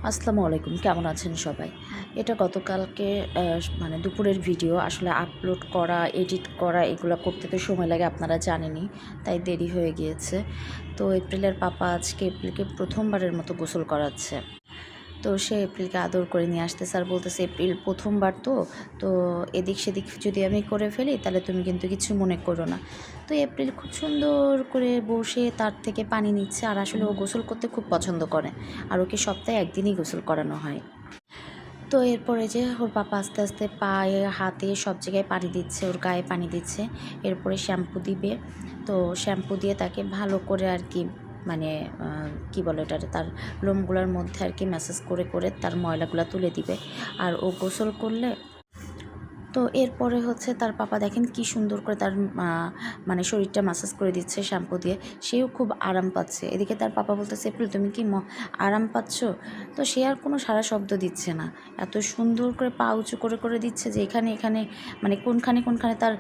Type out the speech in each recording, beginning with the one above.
আসসালামু আলাইকুম, কেমন আছেন সবাই? এটা গতকালকে মানে দুপুরের ভিডিও। আসলে আপলোড করা, এডিট করা এগুলো করতে তো সময় লাগে, আপনারা জানেনই, তাই দেরি হয়ে গিয়েছে। তো এপ্রিলের পাপা আজকে এপ্রিলকে প্রথমবারের মতো গোসল করাচ্ছে। তো সে এপ্রিলকে আদর করে নিয়ে আসতেছে আর বলতেছে, এপ্রিল প্রথমবার তো এদিক সেদিক যদি আমি করে ফেলি তাহলে তুমি কিন্তু কিছু মনে করো না। তো এপ্রিল খুব সুন্দর করে বসে তার থেকে পানি নিচ্ছে, আর আসলে ও গোসল করতে খুব পছন্দ করে, আর ওকে সপ্তাহে একদিনই গোসল করানো হয়। তো এরপরে যে ওর পাপা আস্তে আস্তে পায়ে, হাতে সব জায়গায় পানি দিচ্ছে, ওর গায়ে পানি দিচ্ছে। এরপরে শ্যাম্পু দিবে। তো শ্যাম্পু দিয়ে তাকে ভালো করে আর কি, মানে কি বলে ওটারে, তার লোমগুলোর মধ্যে আর কি ম্যাসাজ করে করে তার ময়লাগুলো তুলে দিবে। আর ও গোসল করলে, তো এরপরে হচ্ছে তার পাপা দেখেন কি সুন্দর করে তার মানে শরীরটা ম্যাসাজ করে দিচ্ছে শ্যাম্পু দিয়ে। সেও খুব আরাম পাচ্ছে। এদিকে তার পাপা বলতেছে, এপ্রিল তুমি কি আরাম পাচ্ছ? তো সে আর কোনো সারা শব্দ দিচ্ছে না। এত সুন্দর করে পা উঁচু করে করে দিচ্ছে যে এখানে এখানে মানে কোনখানে কোনখানে তার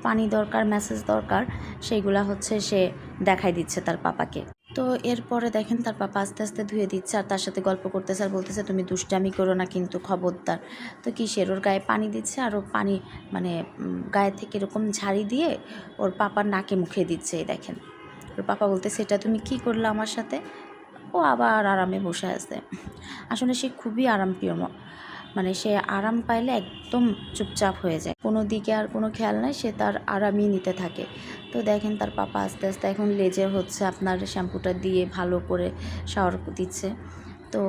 পানি দরকার, ম্যাসাজ দরকার, সেইগুলা হচ্ছে সে দেখাই দিচ্ছে তার পাপাকে। তো এরপরে দেখেন তার পাপা আস্তে আস্তে ধুয়ে দিচ্ছে আর তার সাথে গল্প করতেছে আর বলতেছে, তুমি দুষ্টামি করো না কিন্তু, খবরদার। তো কিসের, ওর গায়ে পানি দিচ্ছে আর ও পানি মানে গায়ে থেকে এরকম ঝাড়ি দিয়ে ওর পাপার নাকে মুখে দিচ্ছে। এই দেখেন, ওর পাপা বলতেছে, এটা তুমি কি করলে আমার সাথে? ও আবার আরামে বসে আছে। আসলে সে খুবই আরামপ্রিয়, মানে সে আরাম পাইলে একদম চুপচাপ হয়ে যায়, কোনো দিকে আর কোনো খেয়াল নাই, সে তার আরামই নিতে থাকে। তো দেখেন তার পাপা আস্তে আস্তে এখন লেজে হচ্ছে আপনার শ্যাম্পুটা দিয়ে ভালো করে শাওয়ার দিচ্ছে। তো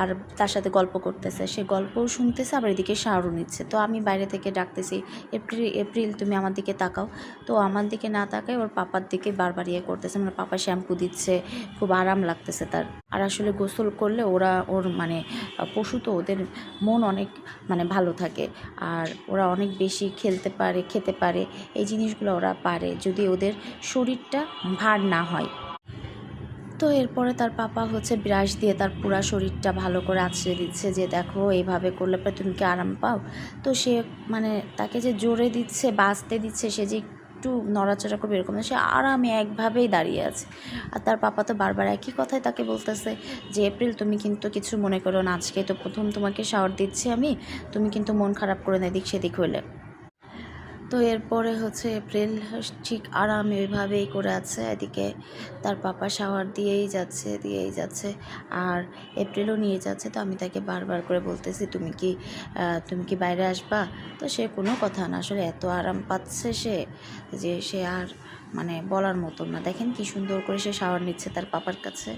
আর তার সাথে গল্প করতেছে, সে গল্পও শুনতেছে আবার এদিকে শাওয়ারও নিচ্ছে। তো আমি বাইরে থেকে ডাকতেছি, এপ্রিল এপ্রিল তুমি আমার দিকে তাকাও। তো আমার দিকে না তাকায় ওর পাপার দিকে বারবার ইয়ে করতেছে, মানে পাপা শ্যাম্পু দিচ্ছে, খুব আরাম লাগতেছে তার। আর আসলে গোসল করলে ওর মানে পশু তো, ওদের মন অনেক মানে ভালো থাকে, আর ওরা অনেক বেশি খেলতে পারে, খেতে পারে, এই জিনিসগুলো ওরা পারে যদি ওদের শরীরটা ভার না হয়। তো এরপরে তার পাপা হচ্ছে ব্রাশ দিয়ে তার পুরা শরীরটা ভালো করে আঁচড়ে দিচ্ছে, যে দেখো এইভাবে করলে পরে তুমি কি আরাম পাও। তো সে মানে তাকে যে জোরে দিচ্ছে, বাঁচতে দিচ্ছে, সে যে একটু নড়াচড়া করবে এরকম না, সে আরামে একভাবেই দাঁড়িয়ে আছে। আর তার পাপা তো বারবার একই কথাই তাকে বলতেছে, যে এপ্রিল তুমি কিন্তু কিছু মনে করো না, আজকে তো প্রথম তোমাকে শাওয়ার দিচ্ছি আমি, তুমি কিন্তু মন খারাপ করে না এদিক সেদিক হইলে। তো এরপরে হচ্ছে এপ্রিল ঠিক আরামে ওইভাবেই করে আছে, এদিকে তার পাপা শাওয়ার দিয়েই যাচ্ছে দিয়েই যাচ্ছে, আর এপ্রিলও নিয়ে যাচ্ছে। তো আমি তাকে বারবার করে বলতেছি, তুমি কি বাইরে আসবা? তো সে কোনো কথা না, আসলে এত আরাম পাচ্ছে সে, যে সে আর মানে বলার মতো না। দেখেন কি সুন্দর করে সে শাওয়ার নিচ্ছে তার পাপার কাছে।